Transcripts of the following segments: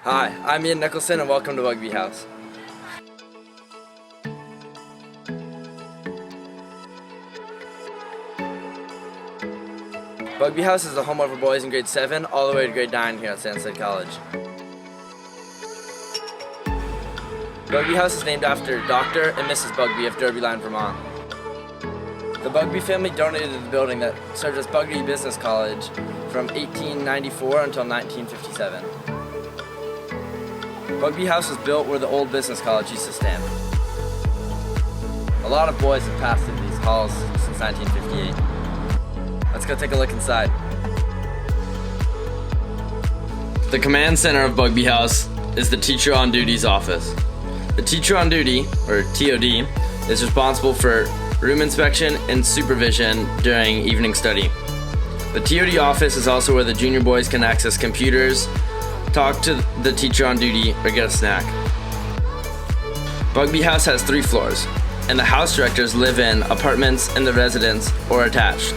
Hi, I'm Ian Nicholson and welcome to Bugbee House. Bugbee House is the home of our boys in grade 7 all the way to grade 9 here at Sandstead College. Bugbee House is named after Dr. and Mrs. Bugbee of Derbyline, Vermont. The Bugbee family donated the building that served as Bugbee Business College from 1894 until 1957. Bugbee House was built where the old business college used to stand. A lot of boys have passed through these halls since 1958. Let's go take a look inside. The command center of Bugbee House is the Teacher on Duty's office. The Teacher on Duty, or TOD, is responsible for room inspection and supervision during evening study. The TOD office is also where the junior boys can access computers, talk to the teacher on duty, or get a snack. Bugbee House has 3 floors, and the house directors live in apartments in the residence or attached.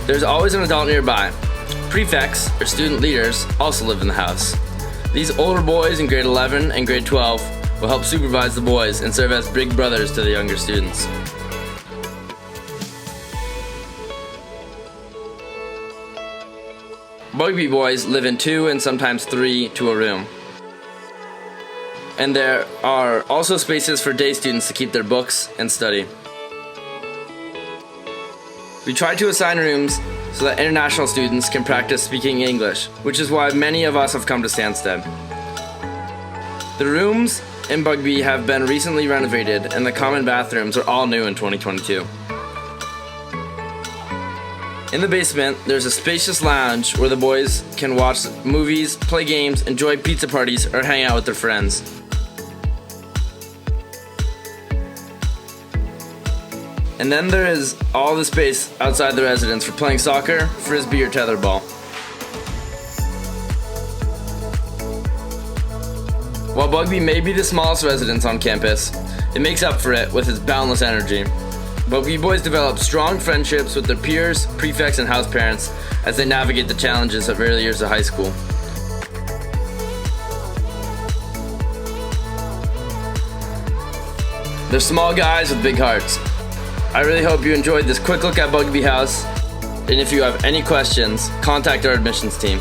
There's always an adult nearby. Prefects, or student leaders, also live in the house. These older boys in grade 11 and grade 12 will help supervise the boys and serve as big brothers to the younger students. Bugbee boys live in 2 and sometimes 3 to a room. And there are also spaces for day students to keep their books and study. We try to assign rooms so that international students can practice speaking English, which is why many of us have come to Sandstead. The rooms in Bugbee have been recently renovated and the common bathrooms are all new in 2022. In the basement, there's a spacious lounge where the boys can watch movies, play games, enjoy pizza parties, or hang out with their friends. And then there is all the space outside the residence for playing soccer, frisbee, or tetherball. While Bugbee may be the smallest residence on campus, it makes up for it with its boundless energy. Bugbee boys develop strong friendships with their peers, prefects, and house parents as they navigate the challenges of early years of high school. They're small guys with big hearts. I really hope you enjoyed this quick look at Bugbee House, and if you have any questions, contact our admissions team.